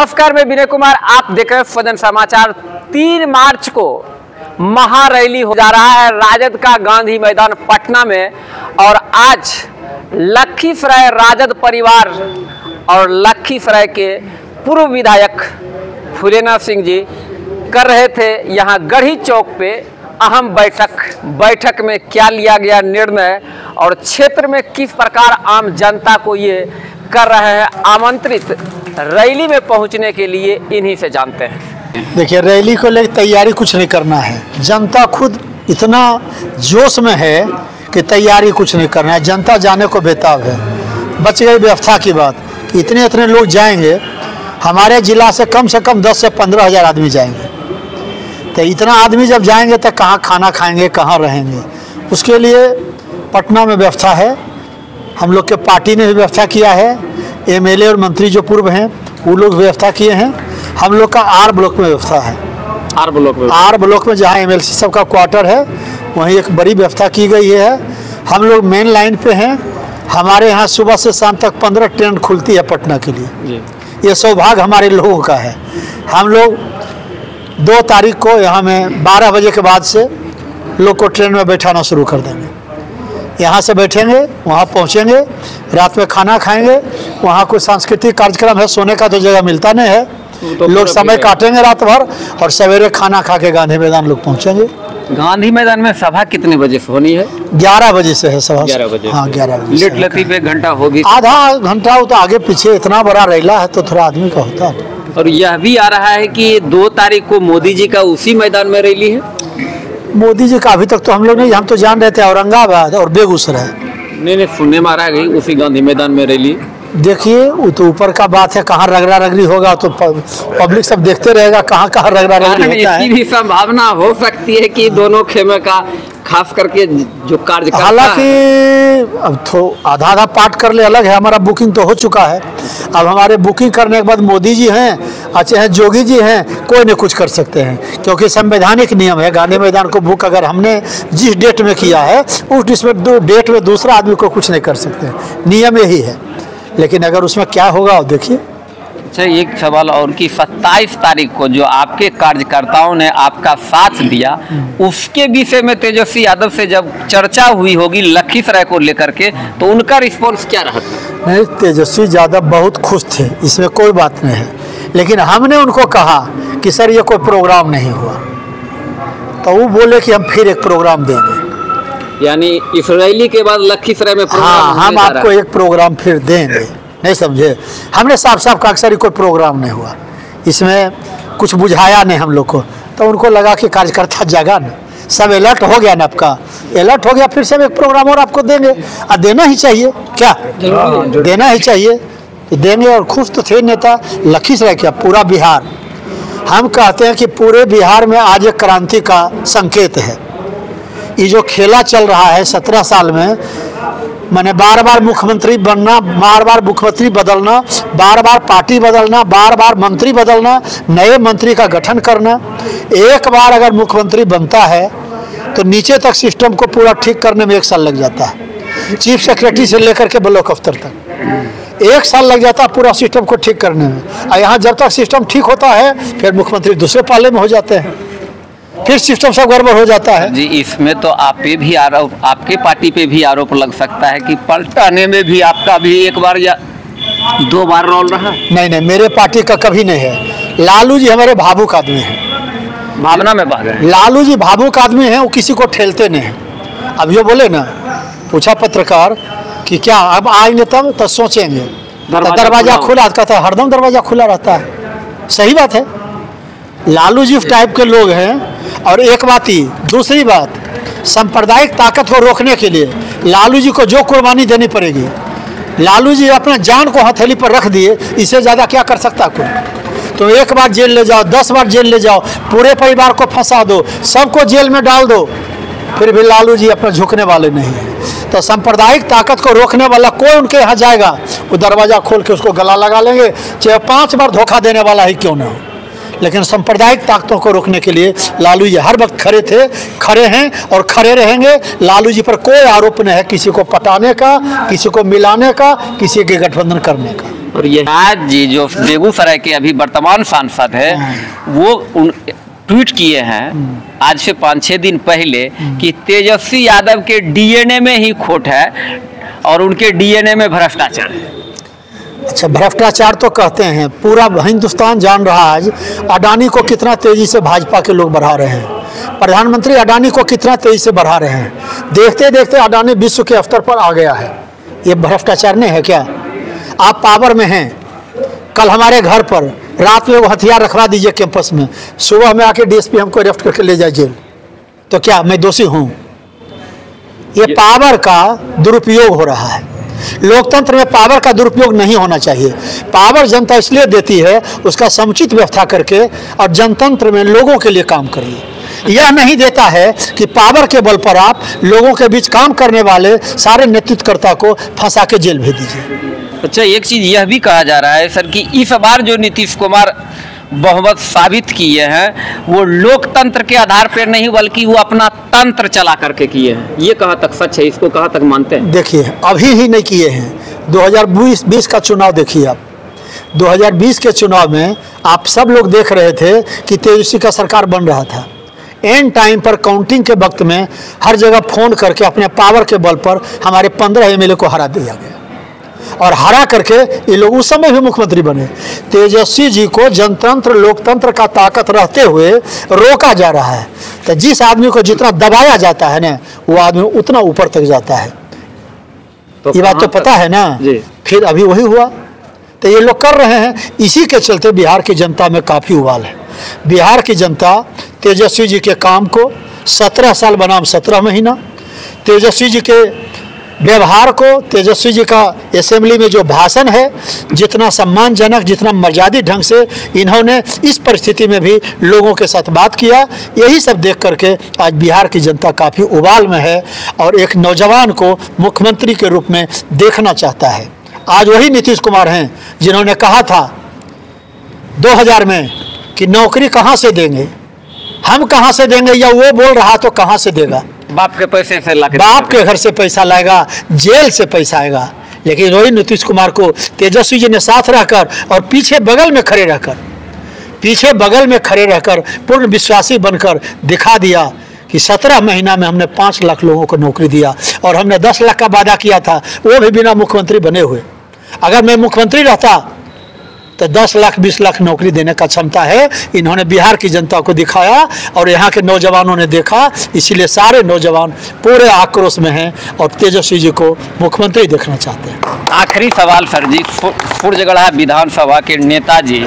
नमस्कार, मैं विनय कुमार, आप देख रहे हैं स्वजन समाचार। 3 मार्च को महारैली हो जा रहा है राजद का गांधी मैदान पटना में। और आज लखीसराय राजद परिवार और लखीसराय के पूर्व विधायक फुलेना सिंह जी कर रहे थे यहाँ गढ़ी चौक पे अहम बैठक में क्या लिया गया निर्णय और क्षेत्र में किस प्रकार आम जनता को ये कर रहे हैं आमंत्रित रैली में पहुंचने के लिए, इन्हीं से जानते हैं। देखिए, रैली को लेकर तैयारी कुछ नहीं करना है। जनता खुद इतना जोश में है कि तैयारी कुछ नहीं करना है। जनता जाने को बेताब है। बच गई व्यवस्था की बात कि इतने लोग जाएंगे। हमारे जिला से कम 10 से 15 हज़ार आदमी जाएंगे। तो इतना आदमी जब जाएंगे तो कहाँ खाना खाएंगे, कहाँ रहेंगे? उसके लिए पटना में व्यवस्था है। हम लोग के पार्टी ने भी व्यवस्था किया है। एमएलए और मंत्री जो पूर्व हैं वो लोग व्यवस्था किए हैं। हम लोग का आर ब्लॉक में व्यवस्था है। आर ब्लॉक में जहाँ एमएलसी सब का क्वार्टर है वहीं एक बड़ी व्यवस्था की गई है। हम लोग मेन लाइन पे हैं। हमारे यहाँ सुबह से शाम तक 15 ट्रेन खुलती है पटना के लिए। ये सौभाग्य हमारे लोगों का है। हम लोग 2 तारीख को यहाँ में 12 बजे के बाद से लोग को ट्रेन में बैठाना शुरू कर देंगे। यहाँ से बैठेंगे, वहाँ पहुँचेंगे, रात में खाना खाएंगे। वहाँ कोई सांस्कृतिक कार्यक्रम है, सोने का तो जगह मिलता नहीं है। तो लोग समय काटेंगे रात भर और सवेरे खाना खा के गांधी मैदान लोग पहुँचेंगे। गांधी मैदान में सभा कितने बजे से होनी है? 11 बजे से है सभा। 11 बजे? हाँ, 11 बजे। लेट लतीफ 1 घंटा होगी, आधा घंटा हो तो आगे पीछे। इतना बड़ा रैला है तो थोड़ा आदमी का होता है। और यह भी आ रहा है कि 2 तारीख को मोदी जी का उसी मैदान में रैली है। मोदी जी का अभी तक तो हम लोग नहीं, हम तो जान रहे थे औरंगाबाद और बेगूसराय। नहीं, सुनने में आ रहा है उसी गांधी मैदान में रैली। देखिए, वो तो ऊपर का बात है। कहाँ रगड़ा रगड़ी होगा तो पब्लिक सब देखते रहेगा कहाँ रगड़ा रगड़ी होता है। इसकी भी संभावना हो सकती है कि दोनों खेमे का खास करके जो कार्य, हालांकि अब तो आधा पार्ट कर ले अलग है। हमारा बुकिंग तो हो चुका है। अब हमारे बुकिंग करने के बाद मोदी जी हैं, अच्छे हैं, जोगी जी हैं, कोई नहीं कुछ कर सकते हैं, क्योंकि संवैधानिक नियम है। गांधी मैदान को बुक अगर हमने जिस डेट में किया है उस डेट में दूसरा आदमी को कुछ नहीं कर सकते। नियम यही है। लेकिन अगर उसमें क्या होगा देखिए। अच्छा, एक सवाल और कि 27 तारीख को जो आपके कार्यकर्ताओं ने आपका साथ दिया, उसके विषय में तेजस्वी यादव से जब चर्चा हुई होगी लखीसराय को लेकर के, तो उनका रिस्पॉन्स क्या रहा? नहीं, तेजस्वी यादव बहुत खुश थे, इसमें कोई बात नहीं है। लेकिन हमने उनको कहा कि सर ये कोई प्रोग्राम नहीं हुआ, तो वो बोले कि हम फिर एक प्रोग्राम देंगे। यानी इस रैली के बाद लखीसराय में प्रोग्राम हम आपको एक प्रोग्राम फिर देंगे। नहीं समझे? हमने साफ कहा सर कोई प्रोग्राम नहीं हुआ, इसमें कुछ बुझाया नहीं हम लोग को। तो उनको लगा कि कार्यकर्ता जगा ना, सब अलर्ट हो गया ना, आपका अलर्ट हो गया, फिर सब एक प्रोग्राम और आपको देंगे। और देना ही चाहिए, क्या देना ही चाहिए, तो देंगे। और खुश तो थे नेता लखीसराय क्या, पूरा बिहार। हम कहते हैं कि पूरे बिहार में आज एक क्रांति का संकेत है। ये जो खेला चल रहा है 17 साल में, मैंने बार मुख्यमंत्री बनना, बार मुख्यमंत्री बदलना, बार पार्टी बदलना, बार मंत्री बदलना, नए मंत्री का गठन करना। एक बार अगर मुख्यमंत्री बनता है तो नीचे तक सिस्टम को पूरा ठीक करने में 1 साल लग जाता है। चीफ सेक्रेटरी से लेकर के ब्लॉक अफसर तक 1 साल लग जाता है पूरा सिस्टम को ठीक करने में। और यहाँ जब तक सिस्टम ठीक होता है फिर मुख्यमंत्री दूसरे पाले में हो जाते हैं, फिर सिस्टम सब गड़बड़ हो जाता है। जी, इसमें तो आप पे भी आरोप, आपके पार्टी पे भी आरोप लग सकता है कि पलटाने में भी आपका भी 1 बार या 2 बार रोल रहा। नहीं, मेरे पार्टी का कभी नहीं है। लालू जी हमारे भावुक आदमी हैं, भावना में बह गए। लालू जी भावुक आदमी हैं, वो किसी को ठेलते नहीं हैं। अब ये बोले ना, पूछा पत्रकार कि क्या अब आएंगे तब सोचेंगे, दरवाजा खुला, कहता है हरदम दरवाजा खुला रहता है। सही बात है, लालू जी टाइप के लोग हैं। और एक बात ही, दूसरी बात, सांप्रदायिक ताकत को रोकने के लिए लालू जी को जो कुर्बानी देनी पड़ेगी। लालू जी अपना जान को हथेली पर रख दिए, इससे ज़्यादा क्या कर सकता कोई? तो 1 बार जेल ले जाओ, 10 बार जेल ले जाओ, पूरे परिवार को फंसा दो, सबको जेल में डाल दो, फिर भी लालू जी अपना झुकने वाले नहीं हैं। तो सांप्रदायिक ताकत को रोकने वाला कोई उनके यहाँ जाएगा, वो दरवाज़ा खोल के उसको गला लगा लेंगे, चाहे 5 बार धोखा देने वाला ही क्यों ना हो। लेकिन सांप्रदायिक ताकतों को रोकने के लिए लालू जी हर वक्त खड़े थे, खड़े हैं और खड़े रहेंगे। लालू जी पर कोई आरोप नहीं है किसी को पटाने का, किसी को मिलाने का, किसी के गठबंधन करने का। और ये आज जी जो बेगूसराय के अभी वर्तमान सांसद है वो ट्वीट किए हैं आज से 5-6 दिन पहले कि तेजस्वी यादव के डीएनए में ही खोट है और उनके डीएनए में भ्रष्टाचार है। अच्छा, भ्रष्टाचार तो कहते हैं, पूरा हिंदुस्तान जान रहा है अडानी को कितना तेजी से भाजपा के लोग बढ़ा रहे हैं, प्रधानमंत्री अडानी को कितना तेजी से बढ़ा रहे हैं। देखते देखते अडानी विश्व के स्तर पर आ गया है। ये भ्रष्टाचार नहीं है क्या? आप पावर में हैं, कल हमारे घर पर रात में वो हथियार रखवा दीजिए कैंपस में, सुबह में आके डीएसपी हमको अरेस्ट करके ले जाए जेल, तो क्या मैं दोषी हूँ? ये पावर का दुरुपयोग हो रहा है। लोकतंत्र में पावर का दुरुपयोग नहीं होना चाहिए। पावर जनता इसलिए देती है उसका समुचित व्यवस्था करके, और जनतंत्र में लोगों के लिए काम करिए। यह नहीं देता है कि पावर के बल पर आप लोगों के बीच काम करने वाले सारे नेतृत्वकर्ता को फंसा के जेल भेज दीजिए। अच्छा, एक चीज़ यह भी कहा जा रहा है सर कि इस बार जो नीतीश कुमार बहुमत साबित किए हैं वो लोकतंत्र के आधार पर नहीं बल्कि वो अपना तंत्र चला करके किए हैं। ये कहाँ तक सच है, इसको कहाँ तक मानते हैं? देखिए, अभी ही नहीं किए हैं। 2020 का चुनाव देखिए आप। 2020 के चुनाव में आप सब लोग देख रहे थे कि तेजस्वी का सरकार बन रहा था। एंड टाइम पर काउंटिंग के वक्त में हर जगह फोन करके अपने पावर के बल पर हमारे 15 एमएलए को हरा दिया गया, और हरा करके ये लोग उस समय भी मुख्यमंत्री बने। तेजस्वी जी को जनतंत्र लोकतंत्र का ताकत रहते हुए रोका जा रहा है। तो जिस आदमी को जितना दबाया जाता है ना, वो आदमी उतना ऊपर तक जाता है। तो ये बात तो पता है ना। फिर अभी वही हुआ, तो ये लोग कर रहे हैं। इसी के चलते बिहार की जनता में काफ़ी उबाल है। बिहार की जनता तेजस्वी जी के काम को 17 साल बनाम 17 महीना, तेजस्वी जी के व्यवहार को, तेजस्वी जी का असेंबली में जो भाषण है, जितना सम्मानजनक, जितना मर्यादित ढंग से इन्होंने इस परिस्थिति में भी लोगों के साथ बात किया, यही सब देख करके आज बिहार की जनता काफ़ी उबाल में है और एक नौजवान को मुख्यमंत्री के रूप में देखना चाहता है। आज वही नीतीश कुमार हैं जिन्होंने कहा था 2000 में कि नौकरी कहाँ से देंगे, हम कहाँ से देंगे, या वो बोल रहा तो कहाँ से देगा? बाप के पैसे से ला के, बाप के घर से पैसा लाएगा, जेल से पैसा आएगा। लेकिन वही नीतीश कुमार को तेजस्वी जी ने साथ रहकर और पीछे बगल में खड़े रहकर पूर्ण विश्वासी बनकर दिखा दिया कि 17 महीना में हमने 5 लाख लोगों को नौकरी दिया, और हमने 10 लाख का वादा किया था, वो भी बिना मुख्यमंत्री बने हुए। अगर मैं मुख्यमंत्री रहता तो 10 लाख 20 लाख नौकरी देने का क्षमता है। इन्होंने बिहार की जनता को दिखाया और यहाँ के नौजवानों ने देखा, इसीलिए सारे नौजवान पूरे आक्रोश में हैं और तेजस्वी जी को मुख्यमंत्री देखना चाहते हैं। आखिरी सवाल सर जी, फुर्जगढ़ा विधानसभा के नेताजी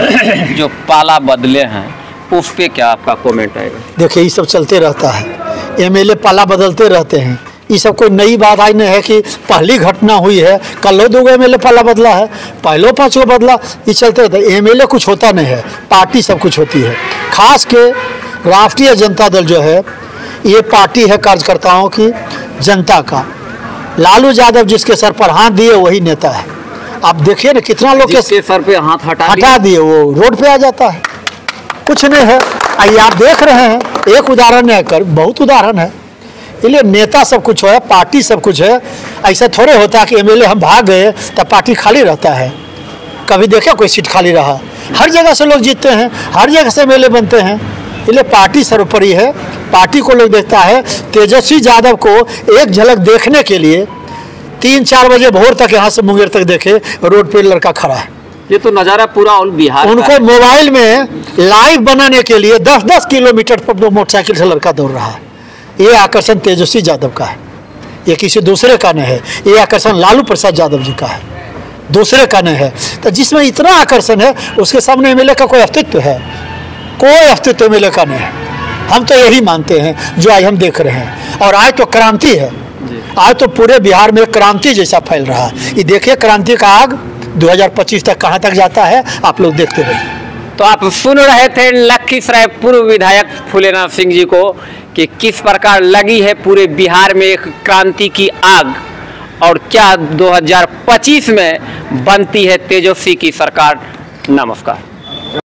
जो पाला बदले हैं उस पर क्या आपका कमेंट आएगा? देखिए, ये सब चलते रहता है, एमएलए पाला बदलते रहते हैं। ये सब कोई नई बात आज नहीं है कि पहली घटना हुई है, कल 2 एमएलए पाला बदला है, पहले 5 बदला। ये चलते रहता है। एमएलए कुछ होता नहीं है, पार्टी सब कुछ होती है। खास के राष्ट्रीय जनता दल जो है, ये पार्टी है कार्यकर्ताओं की, जनता का। लालू यादव जिसके सर पर हाथ दिए वही नेता है। आप देखिए ना, कितना लोग के सर पे हाथ हटा दिए वो रोड पे आ जाता है। कुछ नहीं है, आइए आप देख रहे हैं, एक उदाहरण है, कर बहुत उदाहरण है। इसलिए नेता सब कुछ है, पार्टी सब कुछ है। ऐसा थोड़े होता है कि एमएलए हम भाग गए तब पार्टी खाली रहता है। कभी देखा कोई सीट खाली रहा? हर जगह से लोग जीतते हैं, हर जगह से एमएलए बनते हैं। इसलिए पार्टी सर्वोपरि है, पार्टी को लोग देखता है। तेजस्वी यादव को एक झलक देखने के लिए 3-4 बजे भोर तक यहाँ से मुंगेर तक देखे, रोड पे लड़का खड़ा है। ये तो नज़ारा पूरा ऑल बिहार उनको मोबाइल में लाइव बनाने के लिए 10-10 किलोमीटर पर मोटरसाइकिल से लड़का दौड़ रहा है। ये आकर्षण तेजस्वी यादव का है, ये किसी दूसरे का नहीं है। ये आकर्षण लालू प्रसाद यादव जी का है, दूसरे का नहीं है। तो जिसमें इतना आकर्षण है उसके सामने एमएलए का कोई अस्तित्व है? कोई अस्तित्व एमएलए का नहीं है। हम तो यही मानते हैं जो आज हम देख रहे हैं। और आज तो क्रांति है, आज तो पूरे बिहार में क्रांति जैसा फैल रहा है। ये देखिए, क्रांति का आग 2025 तक कहाँ तक जाता है, आप लोग देखते रहिए। तो आप सुन रहे थे लखीसराय पूर्व विधायक फूलेनाथ सिंह जी को कि किस प्रकार लगी है पूरे बिहार में एक क्रांति की आग, और क्या 2025 में बनती है तेजस्वी की सरकार। नमस्कार।